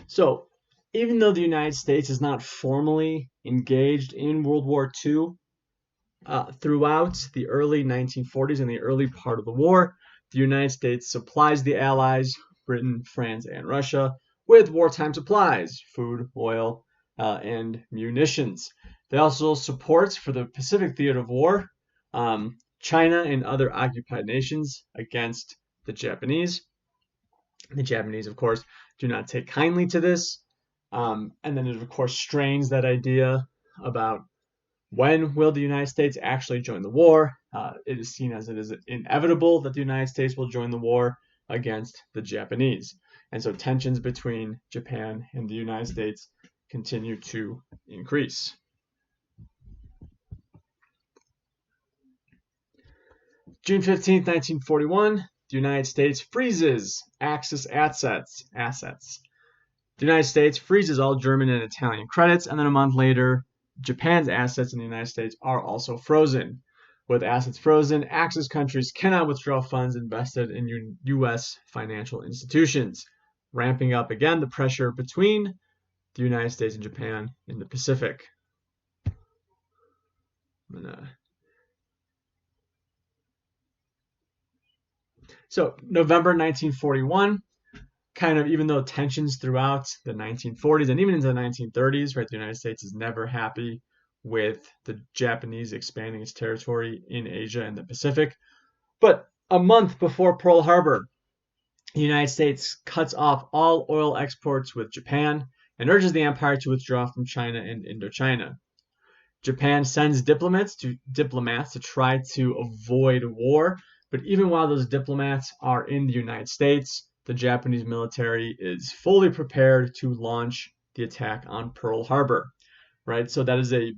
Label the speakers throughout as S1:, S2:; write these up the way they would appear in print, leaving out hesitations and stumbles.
S1: So, even though the United States is not formally engaged in World War II, throughout the early 1940s and the early part of the war, the United States supplies the Allies, Britain, France, and Russia, with wartime supplies, food, oil, and munitions. They also support, for the Pacific theater of war, China and other occupied nations against the Japanese. The Japanese, of course, do not take kindly to this. And then it, of course, strains that idea about when will the United States actually join the war. It is seen as it is inevitable that the United States will join the war against the Japanese. And so tensions between Japan and the United States continue to increase. June 15th, 1941, the United States freezes Axis assets. The United States freezes all German and Italian credits, and then a month later, Japan's assets in the United States are also frozen. With assets frozen, Axis countries cannot withdraw funds invested in U.S. financial institutions, ramping up again the pressure between the United States and Japan in the Pacific. So November 1941, kind of, even though tensions throughout the 1940s and even into the 1930s, right, the United States is never happy with the Japanese expanding its territory in Asia and the Pacific. But a month before Pearl Harbor, the United States cuts off all oil exports with Japan and urges the empire to withdraw from China and Indochina. Japan sends diplomats to try to avoid war, but even while those diplomats are in the United States, the Japanese military is fully prepared to launch the attack on Pearl Harbor, right? So that is a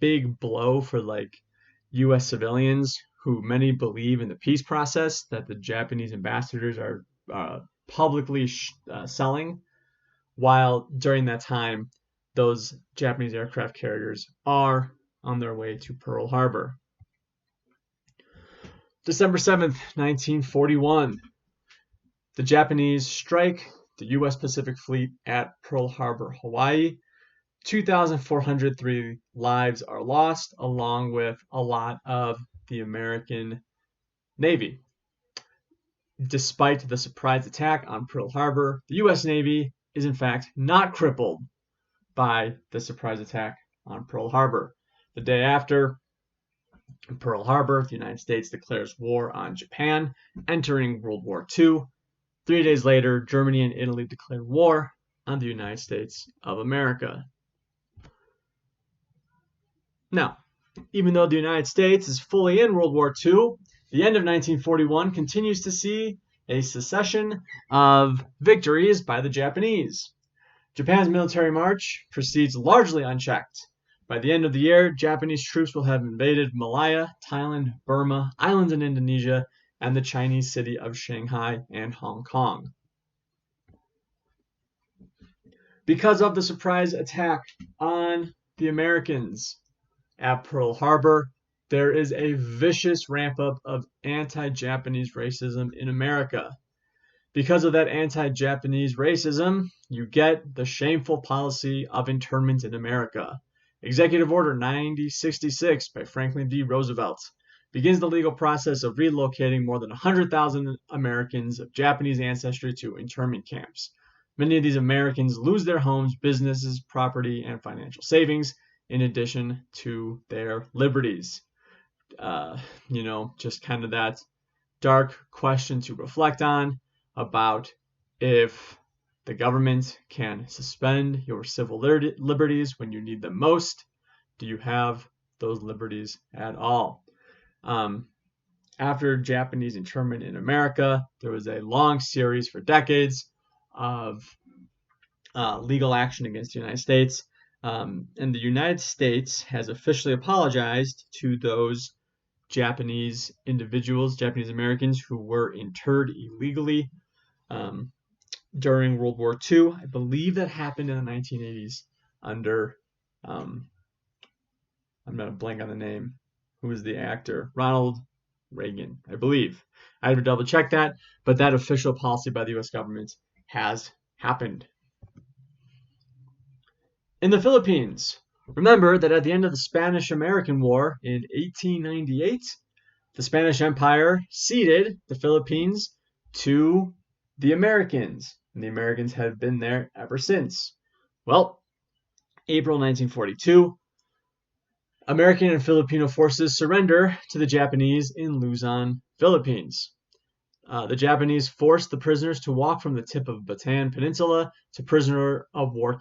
S1: big blow for like U.S. civilians who many believe in the peace process that the Japanese ambassadors are publicly selling, while during that time, those Japanese aircraft carriers are on their way to Pearl Harbor. December 7th, 1941, the Japanese strike the U.S. Pacific Fleet at Pearl Harbor, Hawaii. 2,403 lives are lost, along with a lot of the American Navy. Despite the surprise attack on Pearl Harbor, the U.S. Navy is in fact not crippled by the surprise attack on Pearl Harbor. The day after Pearl Harbor, the United States declares war on Japan, entering World War II. 3 days later, Germany and Italy declare war on the United States of America. Now, even though the United States is fully in World War II, the end of 1941 continues to see a succession of victories by the Japanese. Japan's military march proceeds largely unchecked. By the end of the year, Japanese troops will have invaded Malaya, Thailand, Burma, islands in Indonesia, and the Chinese city of Shanghai and Hong Kong. Because of the surprise attack on the Americans at Pearl Harbor, there is a vicious ramp up of anti-Japanese racism in America. Because of that anti-Japanese racism, you get the shameful policy of internment in America. Executive Order 9066 by Franklin D. Roosevelt begins the legal process of relocating more than 100,000 Americans of Japanese ancestry to internment camps. Many of these Americans lose their homes, businesses, property, and financial savings, in addition to their liberties. Just kind of that dark question to reflect on about if the government can suspend your civil liberties when you need them most. Do you have those liberties at all? After Japanese internment in America, there was a long series for decades of legal action against the United States. And the United States has officially apologized to those Japanese individuals, Japanese Americans who were interred illegally during World War II. I believe that happened in the 1980s under, I'm not a blank on the name, who was the actor? Ronald Reagan, I believe. I had to double check that, but that official policy by the U.S. government has happened. In the Philippines, remember that at the end of the Spanish-American War in 1898, the Spanish Empire ceded the Philippines to the Americans, and the Americans have been there ever since. Well, April 1942, American and Filipino forces surrender to the Japanese in Luzon, Philippines. The Japanese forced the prisoners to walk from the tip of Bataan Peninsula to prisoner of war